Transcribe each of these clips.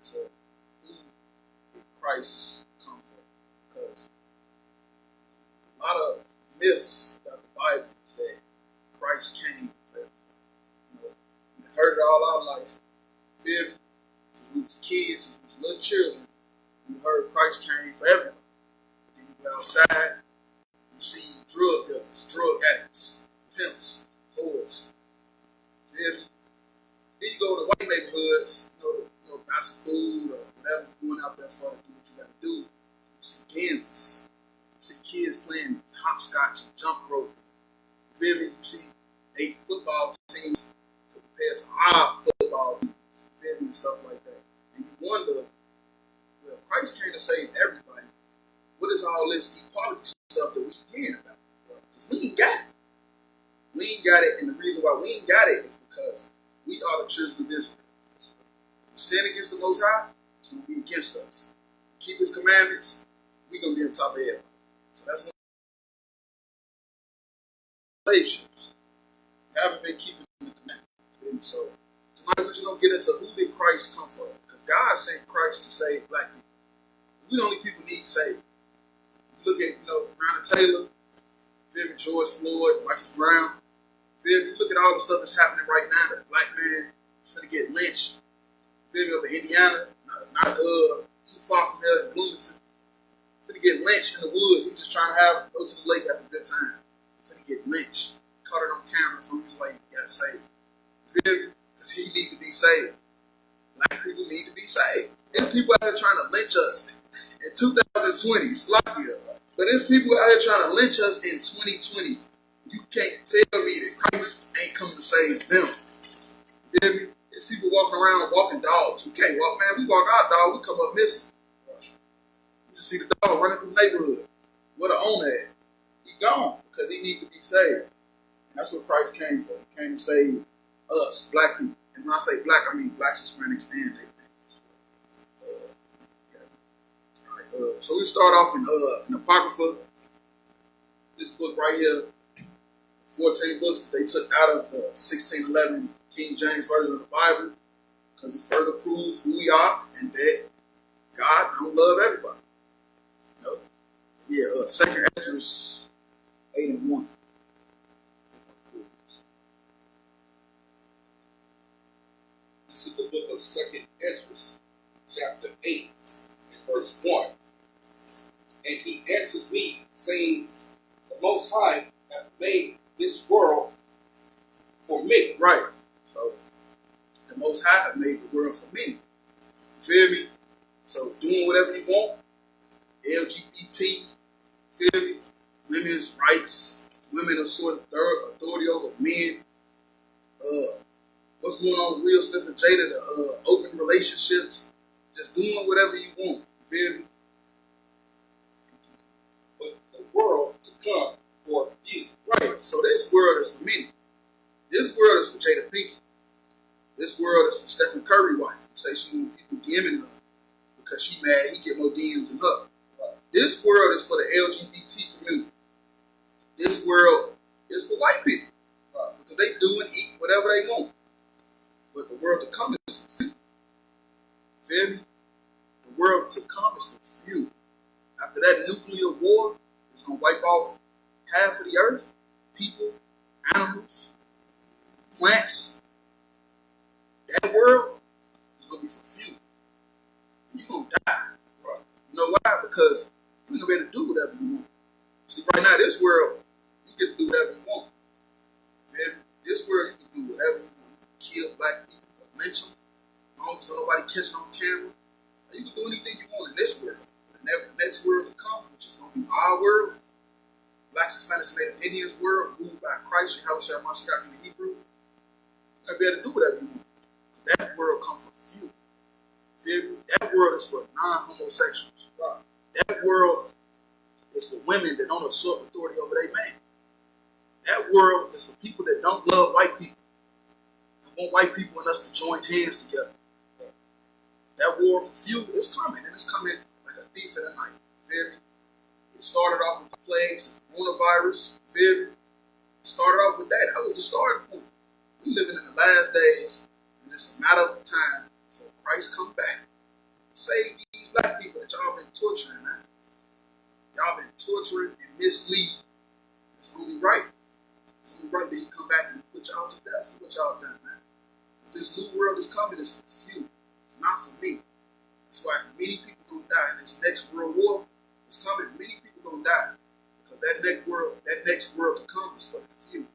into who did Christ come from. Because a lot of myths about the Bible is that Christ came for everyone. We heard it all our life. Feel me? Since we was kids, since we was little children, we heard Christ came for everyone. Then you go outside, you see drug dealers, drug addicts, pimps, whores. Feel me? Then you go to white neighborhoods, buy some food or whatever you're going out there for to do what you got to do. You see Kansas. You see kids playing hopscotch and jump rope. You feel me? You see 8 football teams compared to our football teams. You feel me? And stuff like that. And you wonder, well, Christ came to save everybody. What is all this equality stuff that we keep hearing about? Because we ain't got it. We ain't got it, and the reason why we ain't got it is because we are the children of Israel. If we sin against the Most High, it's going to be against us. Keep His commandments, we're going to be on top of everybody. So that's one slave ships. We haven't been keeping the commandments. So tonight we're just going to get into who did Christ come for. Because God sent Christ to save black people. We the only people need saved. You look at, Breonna Taylor, George Floyd, Michael Brown. You look at all the stuff that's happening right now. That black man is going to get lynched. Up in Indiana, not too far from there in Bloomington. Going to get lynched in the woods. He's just trying to go to the lake, have a good time. Going to get lynched. Caught it on camera. So he's like, you got to save. Because he need to be saved. Black people need to be saved. There's people out here trying to lynch us in 2020. Sloppy up. But there's people out here trying to lynch us in 2020. You can't tell me that Christ ain't coming to save them. You hear me? There's people walking around walking dogs who can't walk. Man, we walk our dog, we come up missing. You just see the dog running through the neighborhood. Where the owner at? He gone because he need to be saved. And that's what Christ came for. He came to save us, black people. And when I say black, I mean blacks, Hispanics, and Native Americans. So we start off in Apocrypha. This book right here. 14 books that they took out of the 1611 King James Version of the Bible because it further proves who we are and that God don't love everybody. Second Esdras 8:1. This is the book of Second Esdras, chapter 8, and verse 1. And he answered me, saying, the Most High hath made this world for me. Right. So the Most High have made the world for me. You feel me? So doing whatever you want. LGBT, feel me? Women's rights, women of sort of authority over men. What's going on with Will Smith and Jada, the open relationships. Just doing whatever you want. You feel me? But the world to come for you. Right, so this world is for me. This world is for Jada Pinkett. This world is for Stephen Curry's wife, who say she want people DMing her because she mad he get more DMs than her. Right. This world is for the LGBT community. This world is for white people. Right. Because they do and eat whatever they want. But the world to come is for few. Feel me? The world to come is for few. After that nuclear war is going to wipe off half of the earth, people, animals, plants. That world is going to be for few. And you're going to die. Right? You know why? Because you're going to be able to do whatever you want. See, right now, this world, you get to do whatever you want. Man, this world, you can do whatever you want. You can kill black people, lynch them, as long as nobody catching on camera. You can do anything you want in this world. But the next world to come, which is going to be our world, Blacks, Hispanics, Native Indians world, ruled by Christ, Yahushua Mashiach in the Hebrew, you're going to be able to do whatever you want. Because that world comes from few. Feel me? That world is for non-homosexuals. Right? That world is for women that don't assert authority over their man. That world is for people that don't love white people and want white people and us to join hands together. That war for few is coming, and it's coming like a thief in the night. Feel me? It started off with the plagues, the coronavirus. Feel me? It started off with that. That was the starting point. We living in the last days, and it's a matter of time before Christ come back. save these black people that y'all been torturing, man. Y'all been torturing and misleading. It's only right. It's only right that he come back and put y'all to death for what y'all done, man. If this new world is coming, it's for the few. It's not for me. That's why many people gonna die in this next world war. It's coming. Many people gonna die because that next world to come is for the few.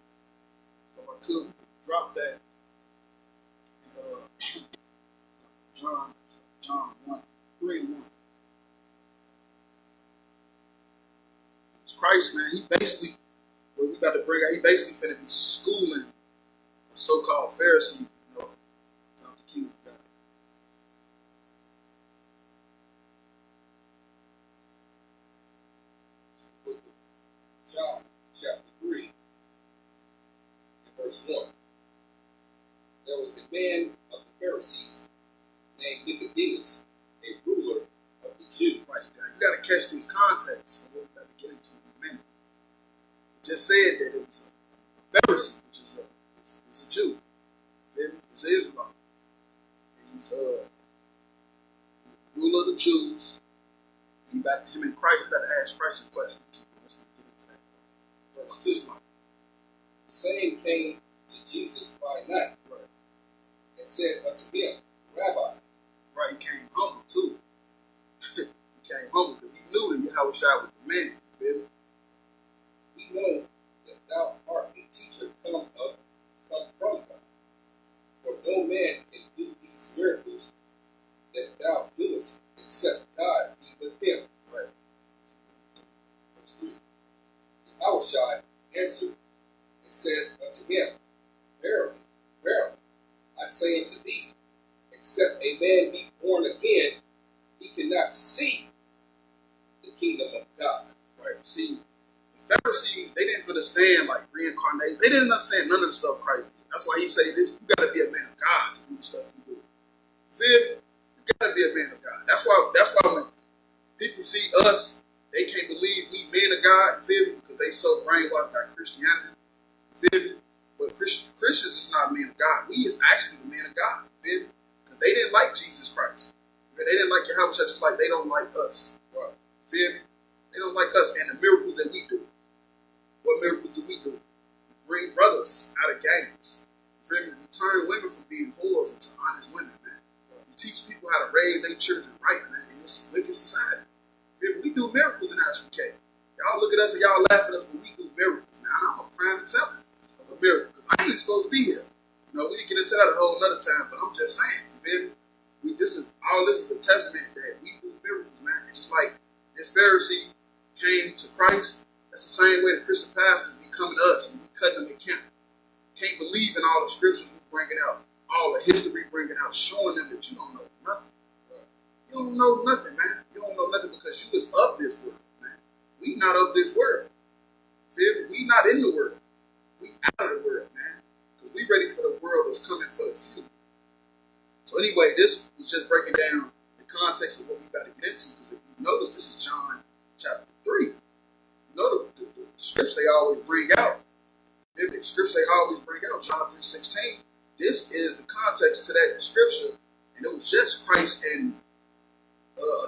So if I could, we could drop that. John 1:3-1. It's Christ, man. He basically, what we got to bring out, he basically finna be schooling the so-called Pharisees, about the kingdom of God. Book of John, chapter 3, and verse 1. There was a man of the Pharisees named Nicodemus, a ruler of the Jews. Right, now you got to catch these contexts for what we got to get into in a minute. It just said that it was a Pharisee, which is a Jew. He's an Israelite. He's a ruler of the Jews. Him and Christ, you got to ask Christ a question. Let's get into that. Verse 2. The same came to Jesus by night, and said unto him, Rabbi. Right, he came humble too. He came humble because he knew that Yahushua was the man. You feel me? We know that thou art a teacher come from God. For no man can do these miracles that thou doest, except God be with him. Right. Verse 3. Yahushua answered and said unto him, Verily, verily, I say unto thee, except a man be born again, he cannot see the kingdom of God. Right. See, the Pharisees, they didn't understand like reincarnation. They didn't understand none of the stuff Christ did. That's why he said this, you gotta be a man of God to do the stuff you do. Feel me? You gotta be a man of God. That's why when people see us, they can't believe we men of God, feel me? Because they so brainwashed by Christianity. Feel me? But Christians is not men of God. We is actually the men of God. Feel me? Because they didn't like Jesus Christ. They didn't like Yahushua just like they don't like us. Right. Feel me? They don't like us and the miracles that we do. What miracles do we do? We bring brothers out of gangs. Feel me? We turn women from being whores into honest women, man. We teach people how to raise their children right, man, in this wicked society. Feel me? We do miracles in I.S.U.P.K. Y'all look at us and y'all laugh at us, but we do miracles. Now, I'm a prime example of a miracle because I ain't supposed to be here. You know, we can get into that a whole nother time, but I'm just saying, you feel me? This is a testament that we do miracles, man. And just like this Pharisee came to Christ, that's the same way the Christian pastors be coming to us and we cutting them in camp. Can't believe in all the scriptures we bringing out, all the history bringing out, showing them that you don't know nothing. You don't know nothing, man. You don't know nothing because you was of this world, man. We not of this world. Feel me? We not in the world. We out of the world, man. Because we ready for the world that's coming for the few. So anyway, this was just breaking down the context of what we got to get into. Because if you notice, this is John chapter 3. You know the scripture they always bring out. The scripture they always bring out, John 3:16. This is the context to that scripture. And it was just Christ and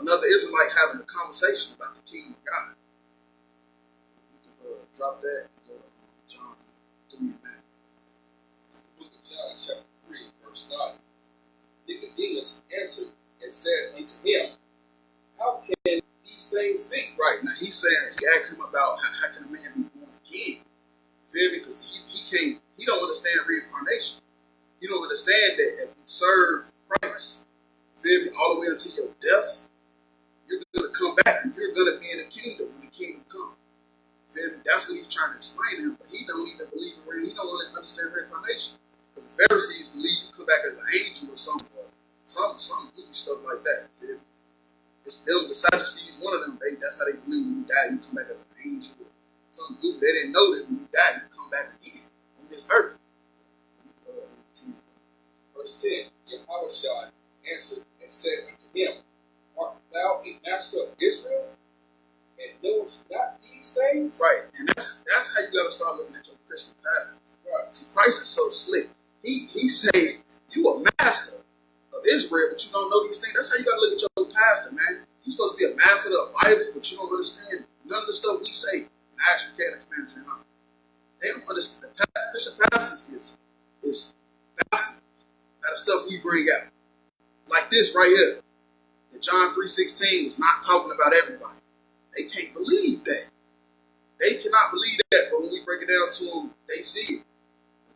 another Israelite having a conversation about the kingdom of God. You can drop that and go to John 3 and 9. The book of John chapter 3, verse 9. Nicodemus answered and said unto him, How can these things be? Right, now he asked him about how can a man be born again? Feel me? Because he don't understand reincarnation. He don't understand that if you serve Christ, feel me, all the way until your death, you're going to come back and you're going to be in the kingdom when the kingdom comes. Feel me? That's what he's trying to explain to him, but he don't even believe in reincarnation. He don't want to understand reincarnation. Because the Pharisees believe you come back as an angel or something, or some goofy stuff like that. Feel me? It's them, the Sadducees, one of them, that's how they believe when you die, you come back as an angel or something goofy. They didn't know that when you die, you come back again on this earth. Verse 10, Yahushua answered and said unto him, Art thou a master of Israel, and knowest not these things? Right, and that's how you got to start looking at your Christian pastors. Right. See, Christ is so slick. He say, you a master of Israel, but you don't know these things. That's how you got to look at your pastor, man. You're supposed to be a master of the Bible, but you don't understand none of the stuff we say in I.S.U.P.K and the Commandments of GEN.YAHANNA. They don't understand. The Christian pastors is baffled by the stuff we bring out. Like this right here. That John 3:16 was not talking about everybody. They can't believe that. They cannot believe that, but when we break it down to them, they see it.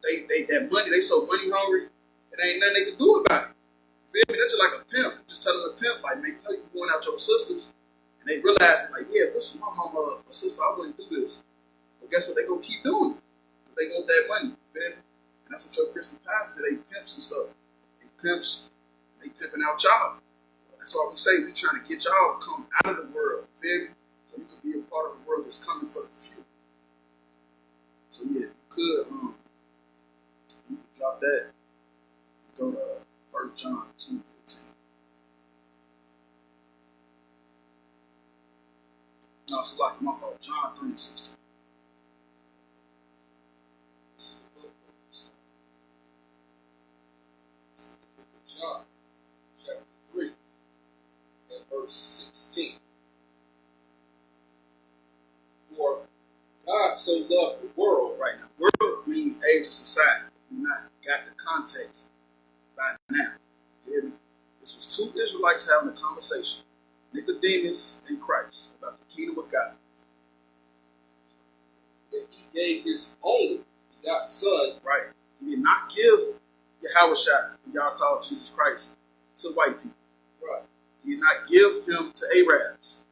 They that money, they so money hungry, it ain't nothing they can do about it. Feel me? That's just like a pimp. Just telling a pimp, like, man, you know, you going out your sisters, and they realize, like, yeah, if this was my mama or sister, I wouldn't do this. But guess what? They gonna keep doing it. Because they want that money. Feel me? And that's what your Christian pastors, they pimps and stuff. They pimping out y'all. That's why we say we trying to get y'all to come out of the world. Feel me? So you could be a part of the world that's coming for the few. So yeah, you could drop that and go to 1 John 2:15. No, it's like my fault. John 3:16. John chapter 3 and verse 16. For God so loved the world. Right now, world means age of society. You not got the context by now. You hear me? This was two Israelites having a conversation, Nicodemus and Christ, about the kingdom of God. That he gave his only begotten Son. Right. He did not give Yahushua, who y'all call Jesus Christ, to white people. Right. He did not give him to Arabs.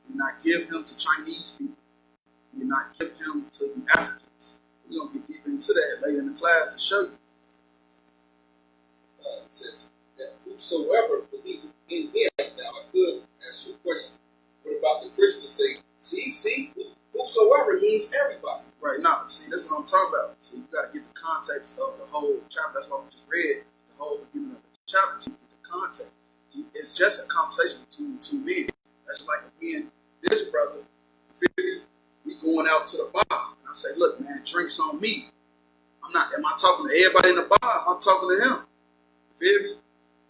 He did not give him to Chinese people. He did not give him to the Africans. We're going to get deeper into that later in the class to show you. It says that whosoever believeth in him. Now, I could ask you a question. What about the Christians say, see, whosoever means everybody? Right now, see, that's what I'm talking about. So you got to get the context of the whole chapter. That's why we just read the whole beginning of the chapter. So you get the context. It's just a conversation between two men. That's like me and this brother. You feel me? We going out to the bar. And I say, look, man, drinks on me. Am I talking to everybody in the bar? Am I talking to him? You feel me?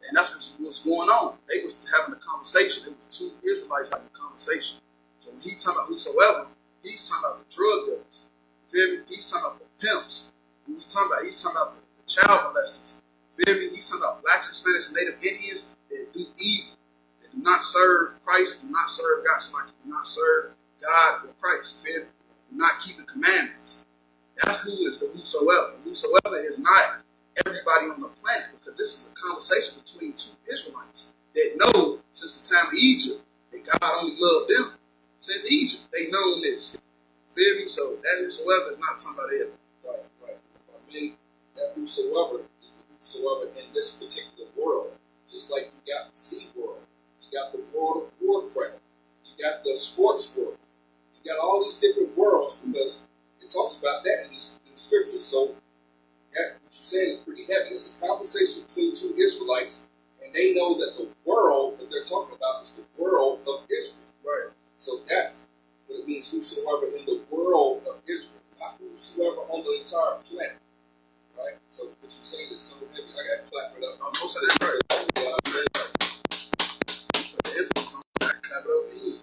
And that's what's going on. They was having a conversation. It was two Israelites having a conversation. So when he's talking about whosoever, he's talking about the drug dealers. You feel me? He's talking about the pimps. Who he talking about? He's talking about the child molesters. You feel me? He's talking about blacks, Hispanics, and Native Indians that do evil. That do not serve Christ, do not serve God. Somebody do not serve God or Christ. You feel me? Do not keep the commandments. That's who is the whosoever. Whosoever is not everybody on the planet, because this is a conversation between two Israelites that know since the time of Egypt that God only loved them. Since Egypt, they known this. Feel me? So that whosoever is not talking about it. Right. I mean, that whosoever is the whosoever in this particular world. Just like you got the sea world, you got the world of Warcraft, you got the sports world, you got all these different worlds, because it talks about that in the scripture. So that what you're saying is pretty heavy. It's a conversation between two Israelites, and they know that the world that they're talking about is the world of Israel. Right. So that's what it means, whosoever in the world of Israel, not whosoever on the entire planet. Right? So what you're saying is so heavy. I got to clap it up. Most of that right. Put the emphasis on that. Clap it up for you.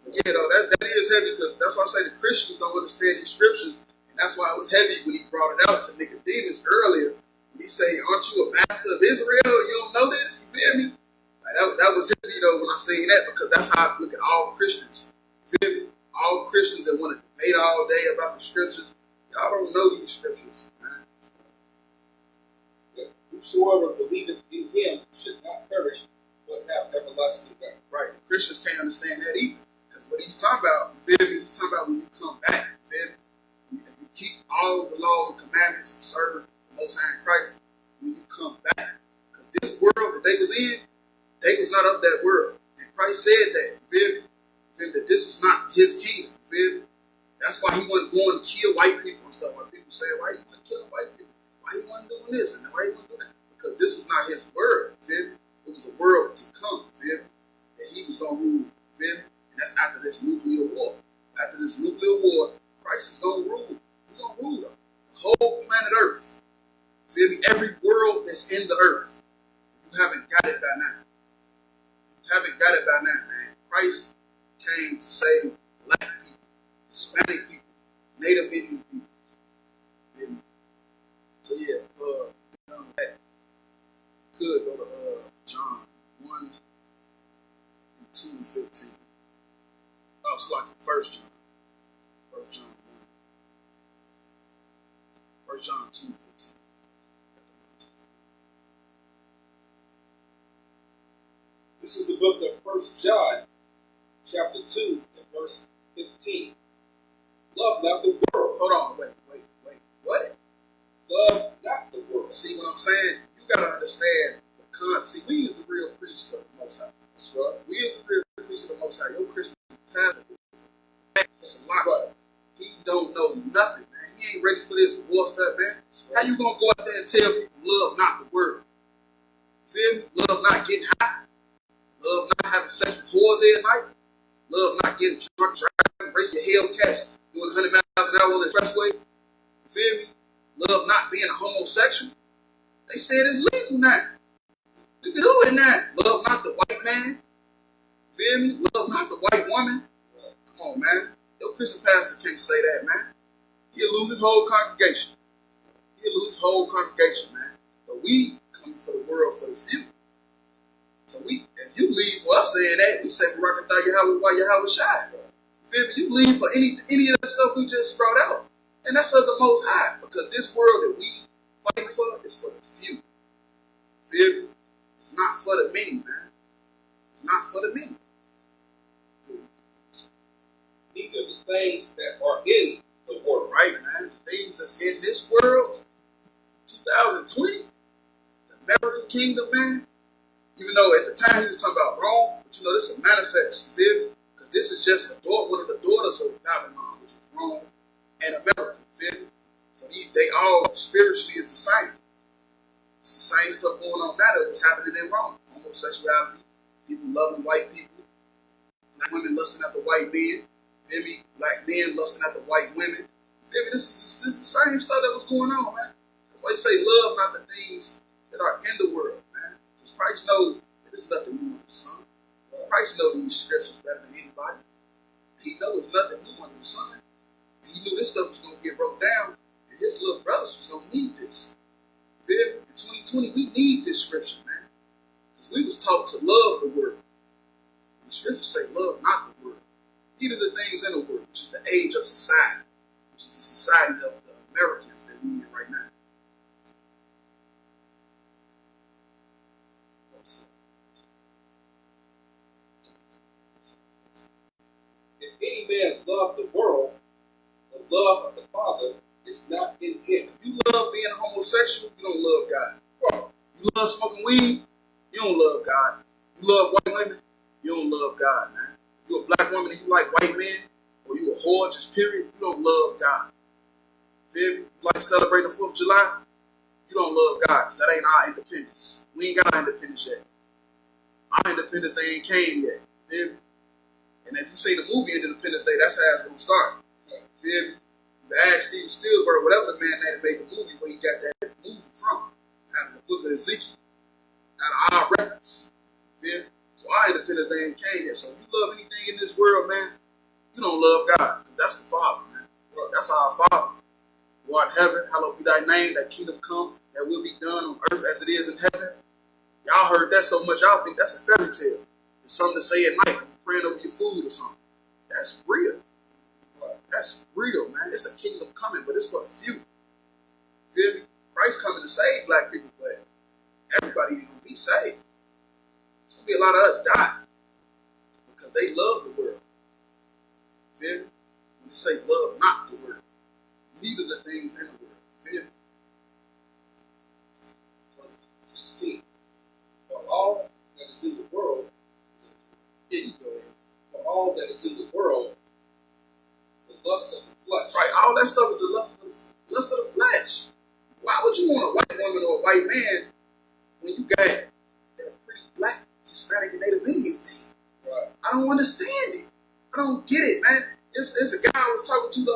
Yeah, though, that is heavy, because that's why I say the Christians don't understand these scriptures. And that's why it was heavy when he brought it out to Nicodemus earlier. When he say, aren't you a master of Israel? You don't know this? You feel me? Like that was heavy, though, when I seen that, because that's how I look at all Christians. You feel me? All Christians that want to debate all day about the scriptures, y'all don't know these scriptures, man. Yeah. Whosoever believeth in him should not perish, but have everlasting life. Right. The Christians can't understand that either. Because what he's talking about, you feel me? He's talking about when you come back, you feel me? If you keep all the laws and commandments and serve the Most High in Christ, when you come back. Because this world that they was in, they was not of that world. And Christ said that, you feel me? You feel me? That this was not his kingdom, you feel me? That's why he wasn't going to kill white people and stuff. When people say, why he wasn't killing white people? Why he wasn't doing this? And why he wasn't doing that? Because this was not his world, you feel me? It was a world to come, you feel me? That he was going to rule, you feel me? And that's after this nuclear war. After this nuclear war, Christ is going to rule. He's going to rule the whole planet Earth. You feel me? Every world that's in the earth. You start at 1 John. 1 John 1. 1 John 2 and 15. This is the book of 1 John, chapter 2, and verse 15. Love not the world. Hold on, wait. What? Love not the world. See what I'm saying? You gotta understand the concept. See, we is the real priest of the Most High. That's right. We is the real priest of the Most High. Your Christian pastor, it's a lot. Right. He don't know nothing, man. He ain't ready for this warfare, man. Right. How you gonna go out there and tell people love not the word? Feel me? Love not getting high. Love not having sex with whores every night. Love not getting drunk, driving, racing your Hellcats, doing 100 miles an hour on the expressway. You feel me? Love not being a homosexual. They said it's legal now. You can do it now. Love not the white man. Feel me? Love not the white woman. Come on, man. Your Christian pastor can't say that, man. He'll lose his whole congregation. He'll lose his whole congregation, man. But we coming for the world for the few. So if you leave for us saying that, we say Barakatah Yahweh while Yahweh Shai. Feel me? You leave for any of that stuff we just brought out. And that's of the Most High. Because this world that we fighting for is for the few. Feel me? It's not for the many, man. It's not for the many. Neither the things that are in the world. Right, man. The things that's in this world, 2020, the American kingdom, man. Even though at the time he was talking about Rome, but you know, this is a manifest, you feel me? Because this is just one of the daughters of Babylon, which is Rome and America, you feel me? So they all spiritually is the same. It's the same stuff going on now that was happening in Rome. Homosexuality, people loving white people, black women lusting after white men, feel me? Black men lusting after white women. Feel me? This is the same stuff that was going on, man. That's why you say love not the things that are in the world, man. Because Christ knows there's nothing new under the sun. Christ knows these scriptures better than anybody. He knows there's nothing new under the sun. He knew this stuff was going to get broke down, and his little brothers was going to need this. Feel me? In 2020, we need this scripture, man. Because we was taught to love the word. The scriptures say love not the word. These are the things in the world, which is the age of society, which is the society of the Americans that we in right now. If any man love the world, the love of the Father is not in him. If you love being a homosexual, you don't love God. Bro, you love smoking weed, you don't love God. You love white women, you don't love God, man. If you're a black woman and you like white men, or you a whore, just period, you don't love God. Feel me? You like celebrating the 4th of July, you don't love God, because that ain't our independence. We ain't got our independence yet. Our independence Day ain't came yet. Feel me? And if you see the movie Independence Day, that's how it's going to start. Feel me? You ask Steven Spielberg, whatever the man that made the movie, where he got that movie from, out of the book of Ezekiel, out of our records. Feel me? So our independence Day ain't came yet. So if you love anything in this world, man, you don't love God, because that's the Father, man. That's our Father. Who art in heaven, hallowed be thy name, thy kingdom come, that will be done on earth as it is in heaven. Y'all heard that so much, y'all think that's a fairy tale. It's something to say at night when you're praying over your food or something. That's real. That's real, man. It's a kingdom coming, but it's for the few. Feel me? Christ coming to save black people, but everybody ain't going to be saved. It's going to be a lot of us dying because they love the world. Feel me? When they say love not the world, neither the things in the world. Feel me? 16. For all that is in the world, Yeah, you go ahead. for all that is in the world, the lust of the flesh. Right, all that stuff is the lust of the flesh. Why would you want a white woman or a white man when you got that pretty black, Hispanic, and Native Indian thing? Right. I don't understand it. I don't get it, man. It's a guy I was talking to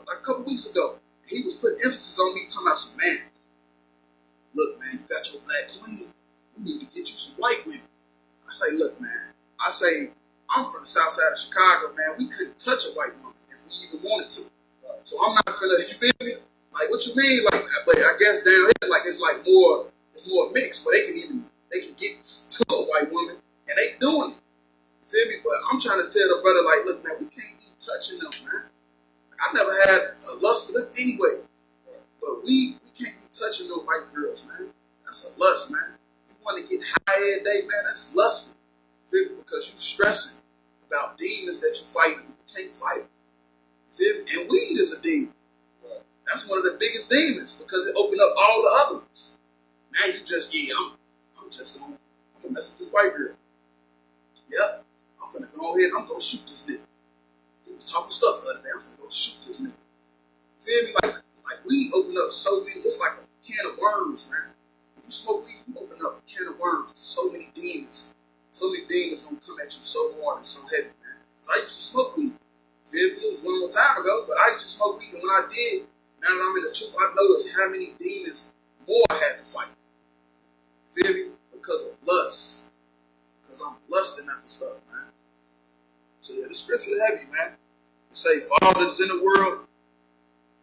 like a couple weeks ago. He was putting emphasis on me, talking about some man. Look, man, you got your black queen. You need to get you some white women. I say, look, man. I say, I'm from the south side of Chicago, man. We couldn't touch a white woman if we even wanted to. Right. So I'm not finna, you feel me? Like, what you mean? Like, but I guess down here, like, it's more mixed, but they can get to a white woman, and they doing it. You feel me? But I'm trying to tell the brother, like, look, man, we can't be touching them, man. I never had a lust for them anyway. But we can't be touching no white girls, man. That's a lust, man. You want to get high every day, man, that's lustful. Feel me? Because you stressing about demons that you fighting. You can't fight. Feel me? And weed is a demon. Right. That's one of the biggest demons because it opened up all the other ones. Now you just, I'm just gonna mess with this white girl. Yep. I'm finna go ahead, I'm gonna shoot this nigga. He was talking stuff the other day, I'm finna go shoot this nigga. Feel me? Like weed open up so many, it's like a can of worms, man. When you smoke weed, you open up a can of worms to so many demons. So many demons gonna come at you so hard and so heavy, man. Cause I used to smoke weed. Feel me? It was a long time ago, but I used to smoke weed, and when I did, now that I'm in the truth, I noticed how many demons more I had to fight. Feel me? Because of lust. Because I'm lusting after stuff, man. So yeah, the scripture is heavy, man. It say, for all that is in the world,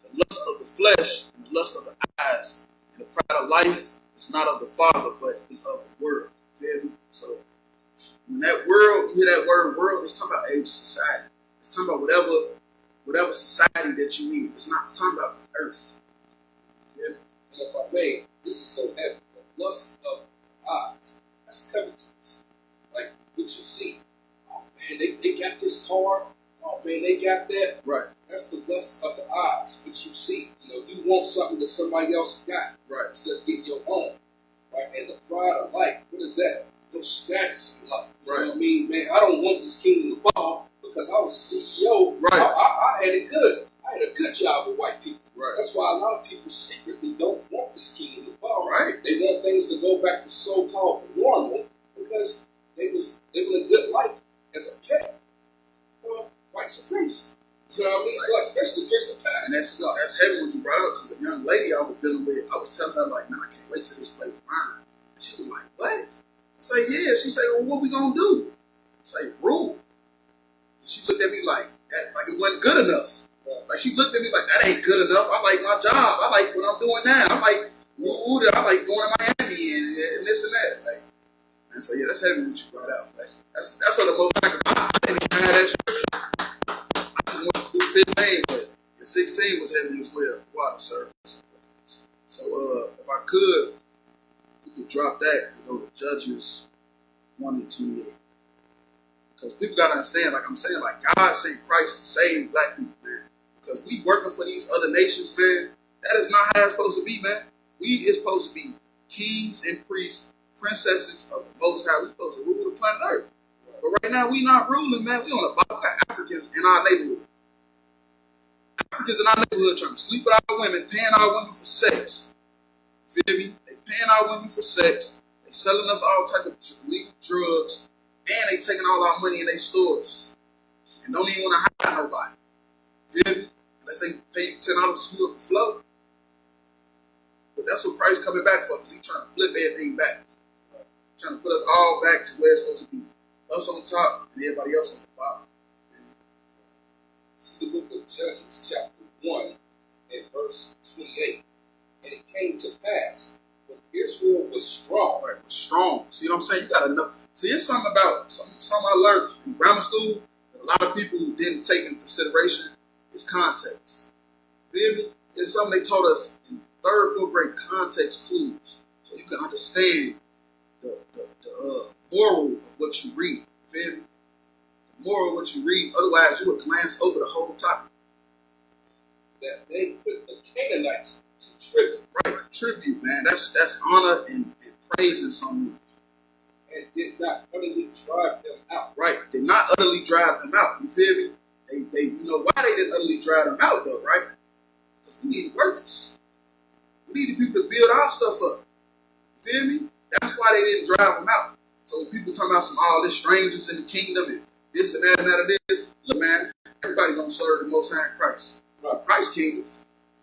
the lust of the flesh and the lust of the eyes and the pride of life is not of the Father, but is of the world. Feel me? So when that world, you hear that word world, it's talking about age of society. It's talking about whatever society that you need. It's not talking about the earth. Yeah. And if I may, this is so heavy. The lust of the eyes, that's covetousness. Like what you see. Oh man, they got this car. Oh man, they got that. Right. That's the lust of the eyes. What you see. You know, you want something that somebody else got. Right. Instead of getting your own. Right. And the pride of life. What is that? Your status in life. You know what I mean, man? I don't want this kingdom to fall because I was a CEO. Right. I had it good. I had a good job with white people. Right. That's why a lot of people secretly don't want this kingdom to fall. Right. They want things to go back to so-called normal because they was living a good life as a pet for white supremacy. You know what I mean? Right. So especially Christian pastors. And that's heavy what you brought up because a young lady I was dealing with, I was telling her like, I can't wait till this place is mine. And she was like, what? I say, yeah. She said, well, what we gonna do? I say, rule. And she looked at me like it wasn't good enough. Yeah. Like she looked at me like, that ain't good enough. I like my job. I like what I'm doing now. I like going to Miami and this and that. Like, and so yeah, that's heavy what you brought out. Like, that's what the most I didn't even have that scripture. I just wanted to do 15, but the 16 was heavy as well. Water service. So if I could, we could drop that and go to Judges 1 and 28. Because people got to understand, like I'm saying, like God sent Christ to save black people, man. Because we working for these other nations, man. That is not how it's supposed to be, man. We is supposed to be kings and priests, princesses of the Most High. We're supposed to rule the planet Earth. But right now, we not ruling, man. We on the bottom. We got Africans in our neighborhood. Africans in our neighborhood trying to sleep with our women, paying our women for sex. Feel me? They paying our women for sex. They selling us all type of illegal drugs. And they taking all our money in their stores. And don't even want to hire nobody. Feel me? Unless they pay $10 to sweep up the flow. But that's what Christ coming back for, because he's trying to flip everything back. Trying to put us all back to where it's supposed to be. Us on top and everybody else on the bottom. This is the book of Judges, chapter 1 and verse 28. And it came to pass when Israel was strong. Right, was strong. See what I'm saying? You gotta know. See, it's something about something I learned in grammar school that a lot of people didn't take into consideration is context. Feel me? It's something they taught us in 3rd, 4th grade, context clues. So you can understand the moral of what you read. Feel me? The moral of what you read. Otherwise, you would glance over the whole topic. That they put the Canaanites to tribute. Right, tribute, man. That's honor and praising someone. And did not utterly drive them out. Right, did not utterly drive them out. You feel me? They you know why they didn't utterly drive them out though, right? Because we needed workers. We needed people to build our stuff up. You feel me? That's why they didn't drive them out. So when people talk about all this strangers in the kingdom and this and that and that and this, look, man, everybody gonna serve the Most High in Christ. Right. Christ kingdom.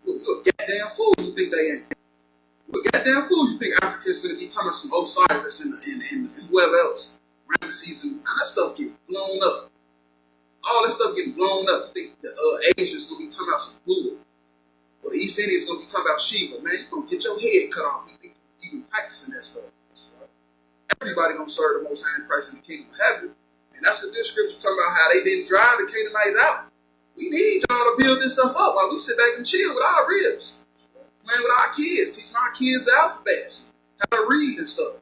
You're a goddamn fool. You think they ain't? You're a goddamn fool. You think Africans gonna be talking about some Osiris and whoever else, Ramesses and that stuff get blown up. All that stuff getting blown up. You think the Asians gonna be talking about some Buddha, or the East Indians gonna be talking about Shiva? Man, you gonna get your head cut off. You think you even practicing that stuff? Everybody gonna serve the Most High in Christ in the kingdom of heaven, and that's what this scripture talking about. How they didn't drive the Canaanites out. We need y'all to build this stuff up while we sit back and chill with our ribs, playing with our kids, teaching our kids the alphabets, how to read and stuff.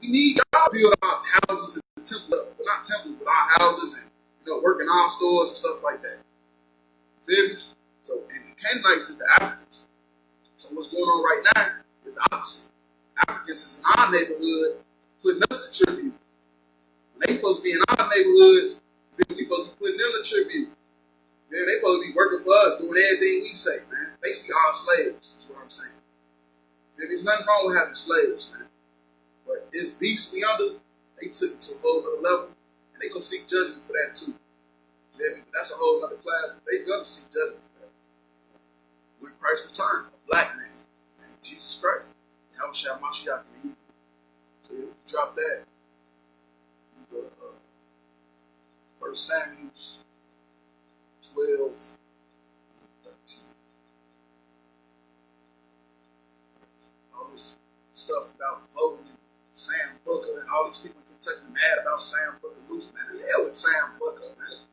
We need y'all to build our houses and temple up. Well, not temples, but our houses and work in our stores and stuff like that. Feel me? So, and the Canaanites is the Africans. So what's going on right now is the opposite. Africans is in our neighborhood putting us to tribute. When they supposed to be in our neighborhoods, we supposed to be putting them to tribute. Man, they supposed to be working for us, doing everything we say, man. Basically our slaves, is what I'm saying. There's nothing wrong with having slaves, man. But this beast we under, they took it to a whole other level, and they gonna seek judgment for that too. You feel me? But that's a whole other class, but they gonna seek judgment for that. When Christ returned, a black man, named Jesus Christ. How shall Mashiach in the Hebrew? So you drop that. You go to 1 Samuel 12, 13. All this stuff about voting and Sam Booker and all these people in Kentucky mad about Sam Booker losing. Man, the hell with Sam Booker, man.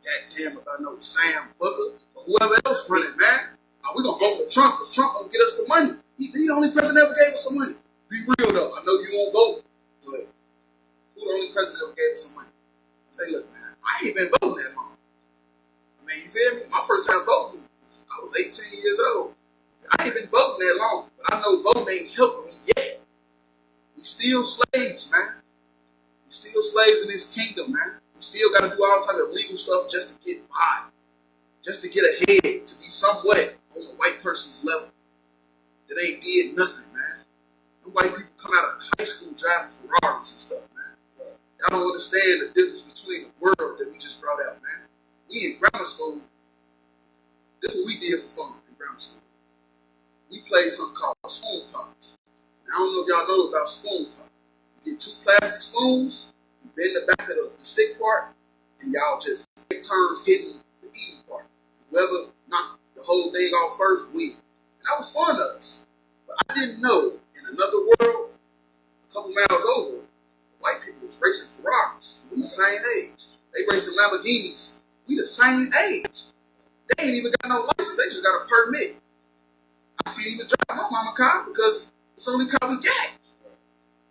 Goddamn about no Sam Booker or whoever else running, man. We're going to vote for Trump because Trump going to get us the money. He the only president ever gave us some money. Be real though. I know you won't vote, but who the only president ever gave us some money? Say, look, man, I ain't been voting that long. I mean, you feel me? My first time voting, I was 18 years old. I ain't been voting that long, but I know voting ain't helping me yet. We still slaves, man. We still slaves in this kingdom, man. We still got to do all type of legal stuff just to get by, just to get ahead, to be somewhat on the white person's level. That ain't did nothing, man. Them white people come out of high school driving Ferraris and stuff, man. Y'all don't understand the difference between the world that we just brought out, man. We in grammar school, this is what we did for fun in grammar school. We played something called spoon pop. Now, I don't know if y'all know about spoon pop. You get 2 plastic spoons, you bend the back of the stick part, and y'all just take turns hitting the eating part. Whoever knocked the whole thing off first, win. And that was fun to us. But I didn't know, in another world, a couple miles over, white people was racing Ferraris. We the same age. They racing Lamborghinis. We the same age. They ain't even got no license. They just got a permit. I can't even drive my mama car because it's the only car we got.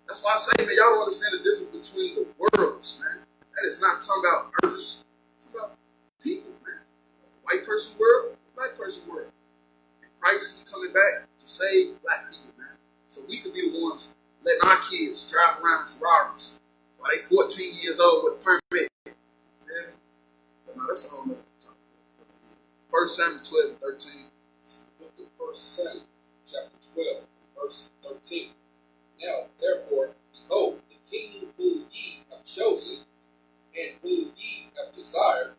That's why I say, man, y'all don't understand the difference between the worlds, man. That is not talking about earths. It's talking about people, man. The white person world, the black person world. And Christ is coming back to save black people, man. So we could be the ones letting our kids drive around in Ferraris while they 14 years old with a permit. Yeah. But no, that's a whole nother topic. 1 Samuel 12 and 13. Book of 1 Samuel, chapter 12, verse 13. Now, therefore, behold, the king whom ye have chosen, and whom ye have desired,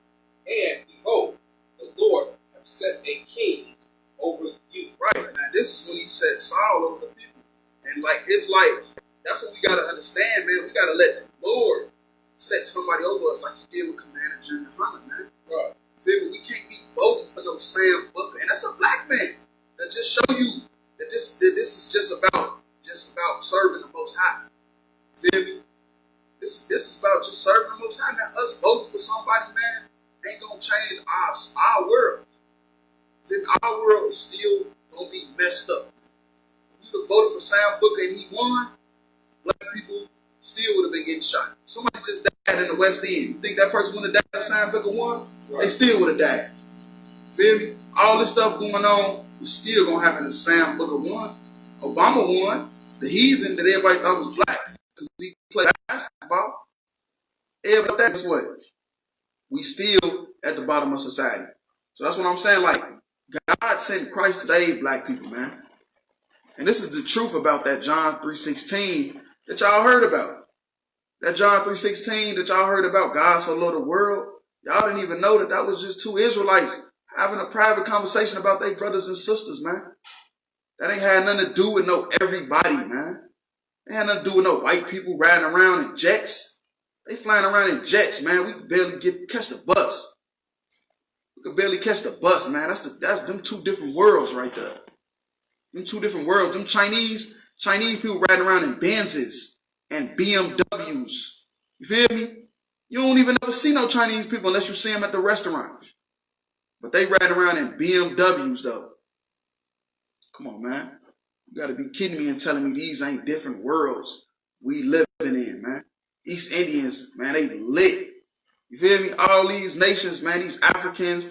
and behold, the Lord hath set a king over you. Right. Now, this is when he set Saul over the people. And it's like, that's what we got to understand, man. We got to let the Lord set somebody over us like he did with Commander GEN.YAHANNA, man. Right. Feel me? We can't be voting for no Sam Booker. And that's a black man. That just show you that this is just about serving the Most High. Feel me? This is about just serving the Most High, man. Us voting for somebody, man, ain't gonna change our world. Feel me? Our world is still gonna be messed up. If we would have voted for Sam Booker and he won, black people still would have been getting shot. Somebody just died in the West End. You think that person would have died if Sam Booker won? Right. They still would have died. Feel me? All this stuff going on was still gonna happen if Sam Booker won. Obama won. The heathen that everybody thought was black because he played basketball. Everybody, that's what? We still at the bottom of society. So that's what I'm saying. Like, God sent Christ to save black people, man. And this is the truth about that John 3:16 that y'all heard about. That John 3:16 that y'all heard about, God so loved the world. Y'all didn't even know that was just 2 Israelites having a private conversation about their brothers and sisters, man. That ain't had nothing to do with no everybody, man. It had nothing to do with no white people riding around in jets. They flying around in jets, man. We could barely catch the bus. We could barely catch the bus, man. That's them 2 different worlds right there. Them 2 different worlds. Them Chinese people riding around in Benzes and BMWs. You feel me? You don't even ever see no Chinese people unless you see them at the restaurant. But they ride around in BMWs though. Come on, man. You gotta be kidding me and telling me these ain't different worlds we living in, man. East Indians, man, they lit. You feel me? All these nations, man, these Africans,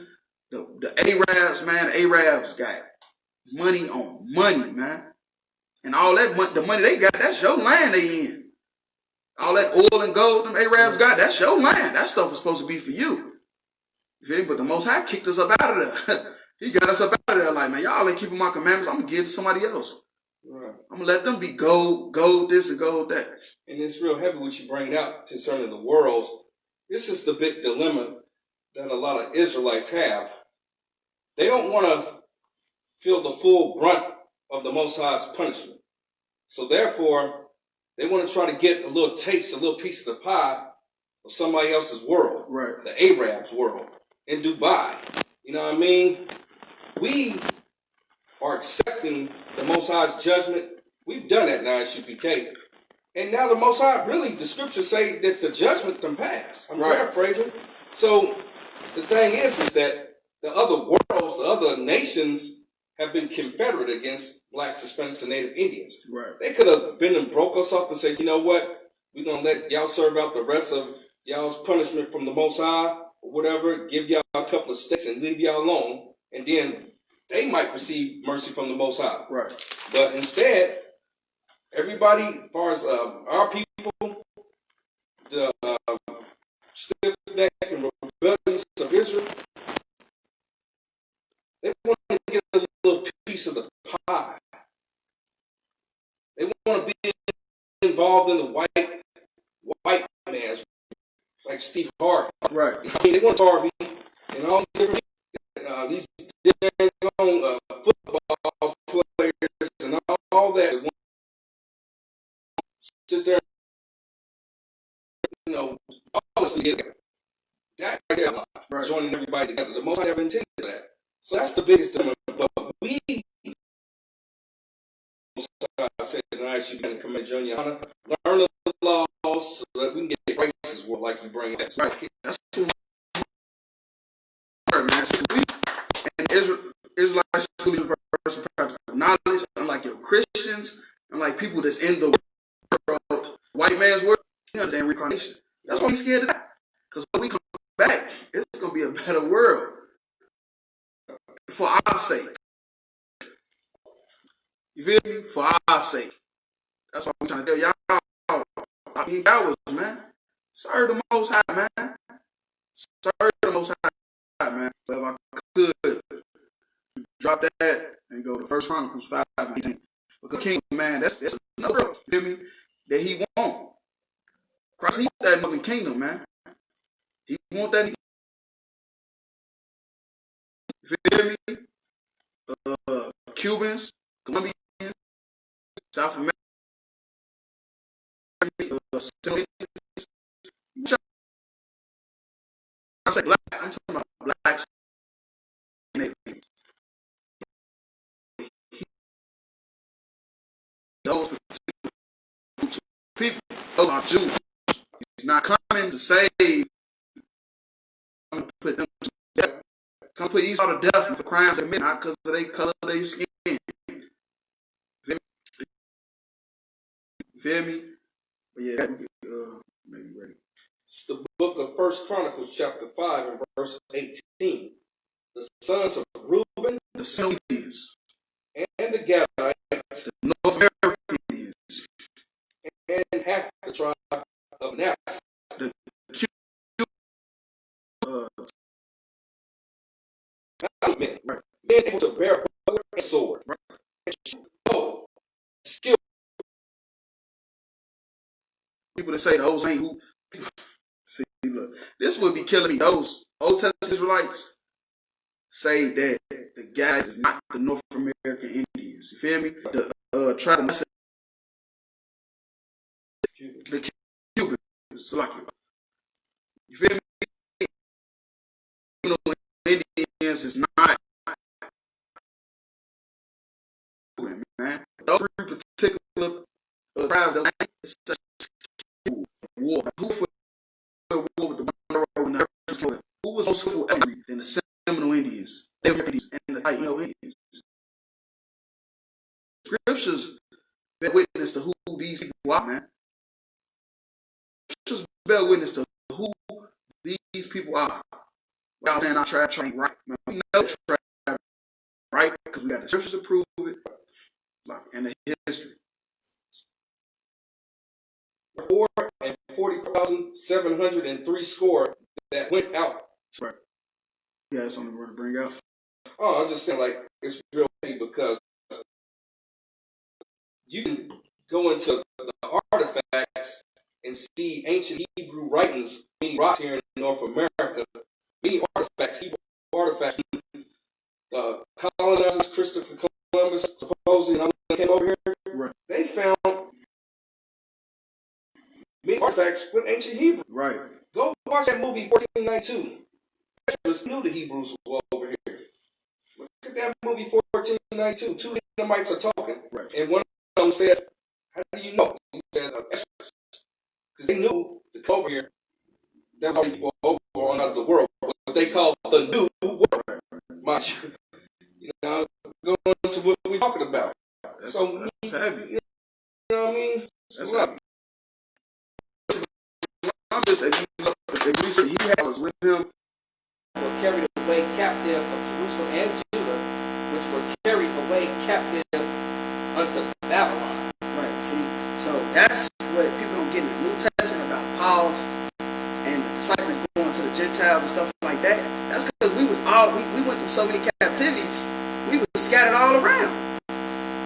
the Arabs, man, the Arabs got money on money, man. And all that money, the money they got, that's your land they in. All that oil and gold them Arabs got, that's your land. That stuff was supposed to be for you. You feel me? But the Most High kicked us up out of there. He got us up out of there like, man, y'all ain't keeping my commandments. I'm going to give it to somebody else. Right. I'm going to let them be gold this and gold that. And it's real heavy what you bring out concerning the worlds. This is the big dilemma that a lot of Israelites have. They don't want to feel the full brunt of the Most High's punishment. So therefore, they want to try to get a little taste, a little piece of the pie of somebody else's world. Right. The Arabs' world in Dubai. You know what I mean? We are accepting the Most High's judgment. We've done that in I.S.U.P.K. And now the Most High, really, the scriptures say that the judgment can pass. I'm paraphrasing. So the thing is that the other worlds, the other nations have been confederate against blacks, Hispanics, and Native Indians. Right. They could have been and broke us up and said, you know what? We're going to let y'all serve out the rest of y'all's punishment from the Most High or whatever, give y'all a couple of states and leave y'all alone. And then they might receive mercy from the Most High. Right. But instead, everybody, as far as our people, the stiff-neck and rebellious of Israel, they want to get a little piece of the pie. They want to be involved in the white man's, like Steve Harvey. Right. I mean, they want Harvey and all these different football players and all that. They want to sit there, you know, all this together. That right there, right. Joining everybody together. The Most High never intended that. So that's the biggest dilemma. But we, I said, and I actually been commit GEN.YAHANNA, learn the laws so that we can get Christ's word like you bring that. Right. That's too hard, man. So we and Israelites universal practical knowledge, unlike your Christians, unlike people that's in the world, white man's world, you understand reincarnation. That's why we scared of that. Because when we come back, it's gonna be a better world. For our sake. You feel me? For our sake. That's why we're trying to tell y'all. I mean, was, man. Serve the Most High, man. Serve the Most High, man. If I could drop that and go to 1 Chronicles 5:18. Because King, man, that's another, you feel me? That he want. Christ, he want that northern kingdom, man. He want that. You feel me? Cubans, Colombians, South America, I say black, I'm talking about blacks and Asians. Those people, those are Jews. He's not coming to save. I'm going to put them to death. Come put Esau to death for crimes they commit, not because of their color of their skin. You feel me? But yeah, maybe ready. It's the book of 1 Chronicles chapter 5 and verse 18. The sons of Reuben, the Indians, and the Gadites, the North American Indians, and half the tribe of Manasseh, the men, right. Men able to bear bow and sword, right. And show skill. People that say those ain't who. See, look, this would be killing me. Those Old Testament Israelites say that the guys is not the North American Indians. You feel me? The tribe of Manasseh, the Cubans, like you feel me? You know, Indians is not, man. Those three particular tribes that it's such a war. Who for war with the Monroe and the Who was most skillful than the Seminole Indians? Indians, Native Americans, and the Taino Indians. Scriptures bear witness to who these people are, man. Scriptures bear witness to who these people are. Without saying our tribe ain't right, man. We know tribe right because we got the scriptures to prove it, like, and the history. 440,703 score that went out. Right. Yeah, that's something we're going to bring out. Oh, I'm just saying, like, it's real funny because you can go into the artifacts and see ancient Hebrew writings, many rocks here in North America, many artifacts, Hebrew artifacts. The colonizers, Christopher Columbus, supposedly came over here. Right. They found many artifacts with ancient Hebrew. Right. Go watch that movie 1492. Just knew the Hebrews were over here. Look at that movie 1492. Two Edomites are talking, right. And one of them says, "How do you know?" He says, "Because they knew to come over here. There were people over on out of the world, what they call the new world." Right. You know, going into what we're talking about. That's, so that's heavy. You know what I mean? That's heavy. If you see, he was with him. Were carried away captive of Jerusalem and Judah, which were carried away captive unto Babylon. Right, see, so that's what people don't get in the New Testament about Paul and the disciples going to the Gentiles and stuff like that. That's because we went through so many captivities, we were scattered all around.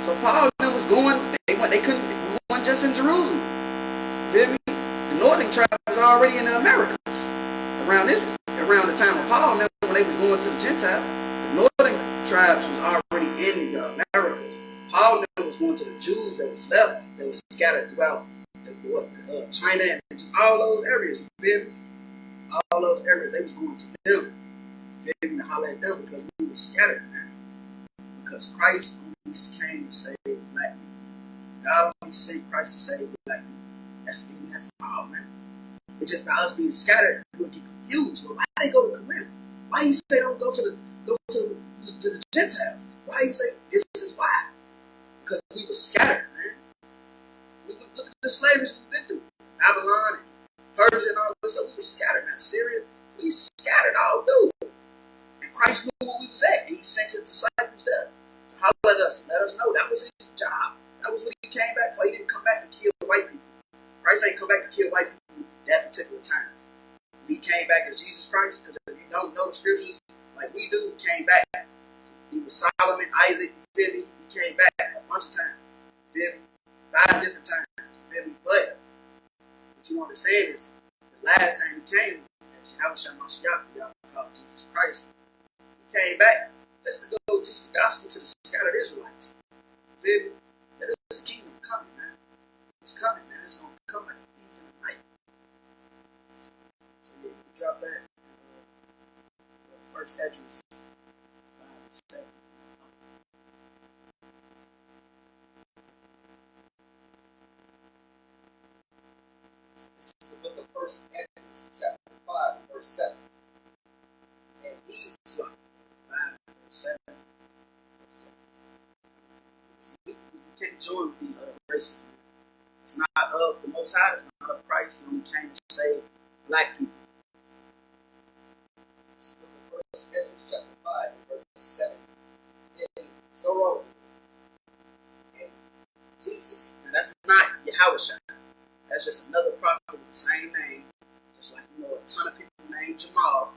So Paul was going, we weren't just in Jerusalem. Feel me? The northern tribe was already in the Americas around the time of Paul. When they was going to the Gentiles, the northern tribes was already in the Americas. Paul was going to the Jews that was left, that was scattered throughout China and just all those areas. All those areas, they was going to them. To holler at them because we were scattered, man. Because Christ only came to save black people. God only sent Christ to save black people. That's all, man. It's just by us being scattered, we'll get confused. Well, why they go to Corinth? Why he say don't go to the Gentiles? Why he say this is why? Because we were scattered, man. We look at the slaveries we've been through, Babylon and Persia and all this stuff. We were scattered, man. Syria, we scattered all through. And Christ knew where we was at, and he sent his disciples there to holler at us, let us know that was his job. That was what he came back for. He didn't come back to kill white people. Christ ain't come back to kill white people that particular time. He came back as Jesus Christ, because if you don't know the scriptures like we do, he came back. He was Solomon, Isaac, you feel me? He came back a bunch of times. You feel me? 5 different times. You feel me? But what you understand is the last time he came, as y'all call Jesus Christ, he came back just to go teach the gospel to the scattered Israelites. You feel me? That is the kingdom coming, man. It's coming, man. It's gonna come like a thief in the night. So yeah, you can drop that. First address 5 and 7. This is the book of First Esdras, chapter 5, verse 7. And these 5 and verse 7. You can't join with these other races, man. It's not of the Most High. It's not of Christ. He only came to save black people. This is the book of First Esdras, chapter 5, verse 7. And Zorro and Jesus. Now that's not Yahushua. That's just another prophet with the same name. Just like, a ton of people named Jamal, a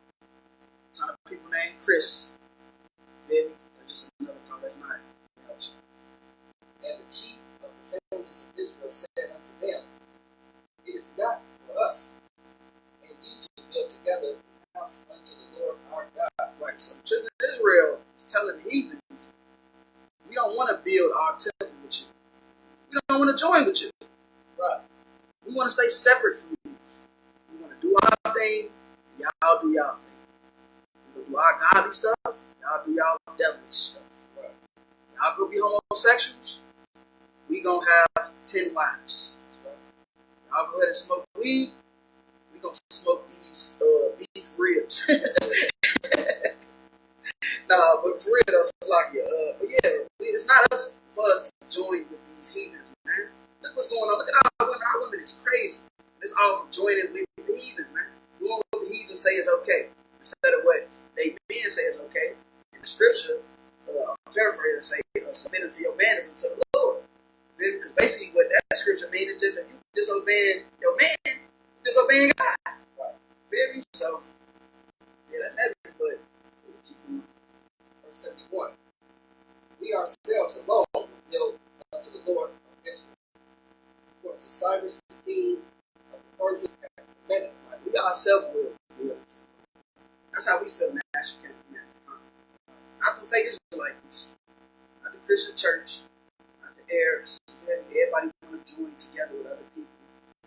ton of people named Chris. Feel me? That's just another prophet. That's not Yahushua. And the chief of the families of Israel said unto them, it is not for us and you to build together the house unto the Lord our God. Right, so the children of Israel is telling the heathens, we don't want to build our temple with you. We don't want to join with you. Right. We want to stay separate from you. We want to do our thing, and y'all do y'all thing. We going to do our godly stuff, y'all do y'all devilish stuff. Right. Y'all go be homosexuals, we going to have 10 wives. Right. Y'all go ahead and smoke weed, we going to smoke these beef ribs. 1. We ourselves alone will build unto the Lord of Israel. According to Cyrus, the king of the Persians, hath commanded us. We ourselves will build. That's how we feel in the National Camp Command. Not the fake Israelites, not the Christian church, not the Arabs. Everybody want to join together with other people.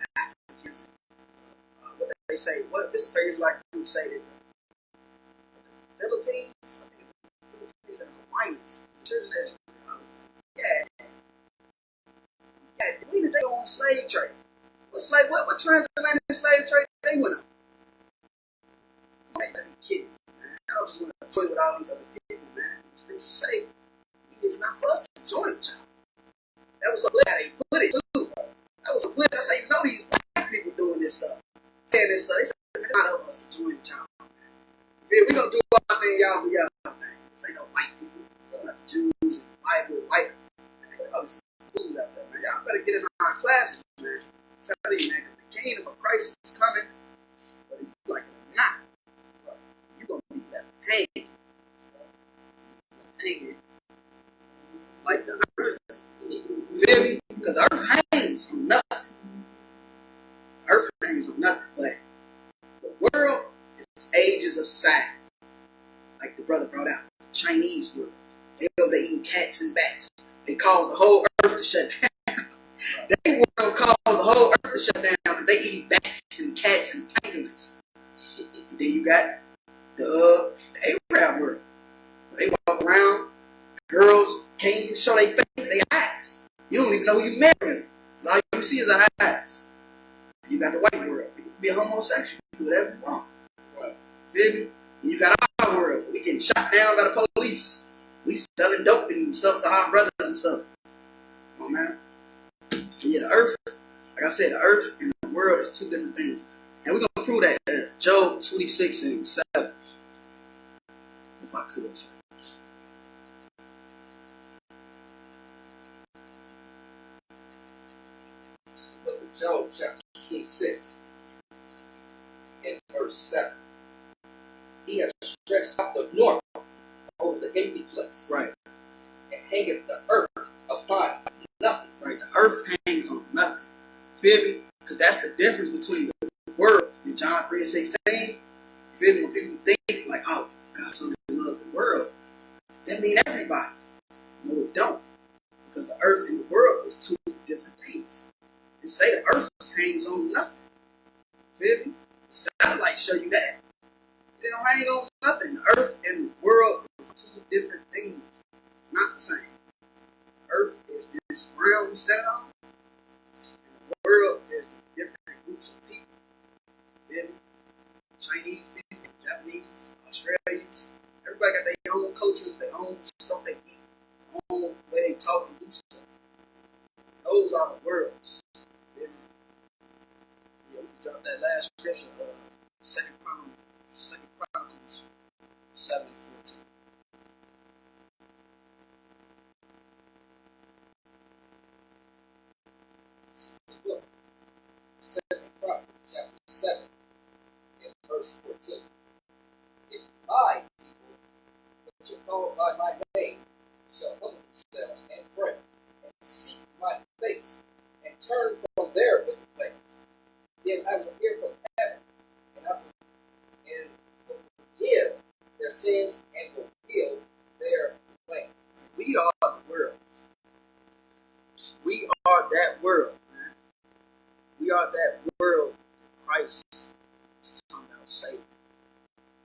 The Africans. What they say, this phase like group say that the Philippines, I think it's the Philippines and Hawaiians, the children of Israel, we did they go on slave trade. What transatlantic slave trade they went on? You ain't gotta be kidding me, man. I just want to join with all these other people, man. The scriptures say it's not for us to join with y'all. That was so glad they put it too. That was so glad. That's how you know these black people doing this stuff. Saying this stuff. They said it's not of us to join with y'all. Yeah, we gonna do our thing, y'all do y'all thing. This ain't no white people. We're not the Jews and the Bible and white. All these fools out there, man. Y'all better get in our classes, man. I'm telling you, man, because the kingdom of Christ is coming, whether you like it or not. You're gonna be left hanging. Like the earth. You feel me? Because the earth hangs on nothing. The earth hangs on nothing. But the world is ages of society. Like the brother brought out. The Chinese world. They over there eating cats and bats. They cause the whole earth to shut down. They world cause the whole earth to shut down because they eat bats and cats and pangolins. And then you got the Arab world. Where they walk around. Girls can't even show their face, their eyes. You don't even know who you marrying. Because all you see is our eyes. And you got the white world. You can be a homosexual. You can do whatever you want. Right. Feel me? And you got our world. We getting shot down by the police. We selling dope and stuff to our brothers and stuff. Come on, man. And yeah, the earth, like I said, the earth and the world is two different things. And we're going to prove that Job 26 and 7. If I could, sir. Book of Job, chapter 26, and verse 7. He has stretched out the north over the empty place. Right. And hangeth the earth upon nothing. Right. The earth hangs on nothing. Feel me? Because that's the difference between the world in John 3:16. Feel me? When people think like, oh, God so loves the world, that means everybody. No, it don't. Because the earth and the world is two different things. And say the earth hangs on nothing. Feel me? The satellites show you that. They don't hang on nothing. The earth and the world is two different things. It's not the same. The earth is this ground we stand on. And the world is the different groups of people. Feel me? Chinese people, Japanese, Australians. Everybody got their own cultures, their own stuff they eat, their own way they talk and do stuff. Those are the worlds. Yeah, we can drop that last scripture, Second Chronicles 7:14. This is the book, Second Chronicles, chapter 7, and verse 14. If my people, which are called by my name, shall humble themselves and pray, and seek my face, and turn from their wicked ways, then I will hear from heaven, and I will forgive their sins and will heal their land. We are the world. We are that world, man. We are that world that Christ is talking about saving.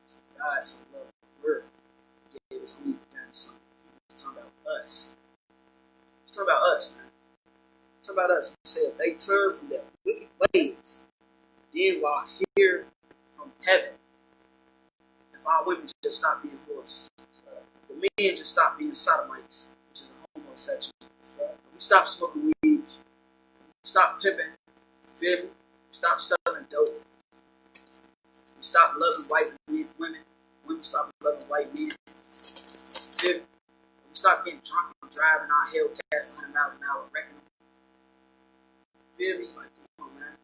So God so loved the world. He gave his only begotten son. He's talking about us. He's talking about us, man. He's talking about us. He said if they turn from their wicked ways, then will I hear from heaven. If our women just stop being whores, the men just stop being sodomites, which is a homosexual. We stop smoking weed. We stop pimping. Feel me? We stop selling dope. We stop loving white women. Women stop loving white men. Feel me? We stop getting drunk and driving our Hellcats 100 miles an hour, wrecking them. Feel me? Like, come on, man.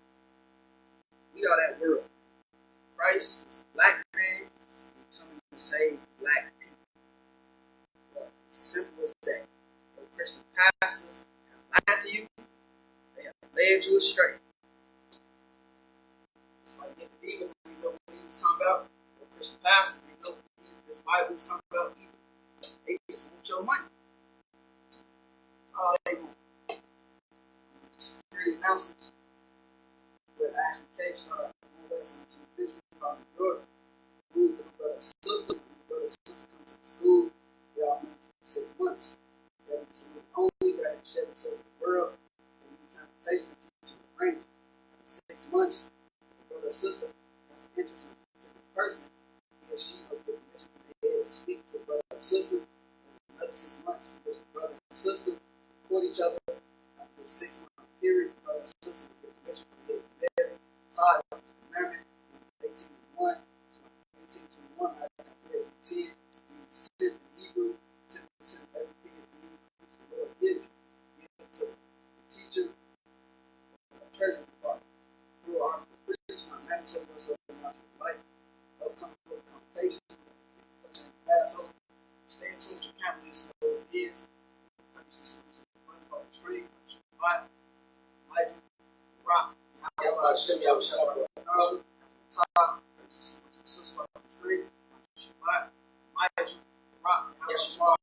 We are that world. Christ is a black man. He's coming to save black people. Simple as that. The Christian pastors have lied to you. They have led you astray. It's like Nicodemus didn't know what he was talking about. The Christian pastors didn't know what this Bible was talking about either. They just want your money. That's all they want. Security announcements. With I.S.U.P.K started in to Israel, New York. Moved from brother and sister. Brother and sister come to the school. They all moved for 6 months. That is the only that shed himself in the world. And interpretation and teaching the brain. 6 months, the brother and sister has an interest in a particular person. He or she must get permission from the head to speak to a brother and sister. And another 6 months, in which the brother and sister court each other. After this 6 month period, the brother and sister will get permission from the head to marry. Tied to the commandment. 1821. 1821, I calculated 10. Means 10 in Hebrew. 10% of everything that you need which the Lord gives you. Give it to the teacher, treasury department. Real article preach, not mandatory whatsoever, not your life. Upcoming complications. Passover. Stay in tune with your calendars, know what it is. Countries and schools for the trade. Shabbat. Elijah. Rock. Hashem Yahushua. Top. Sister of the trade. Shabbat. Elijah. Rock. Yeshua.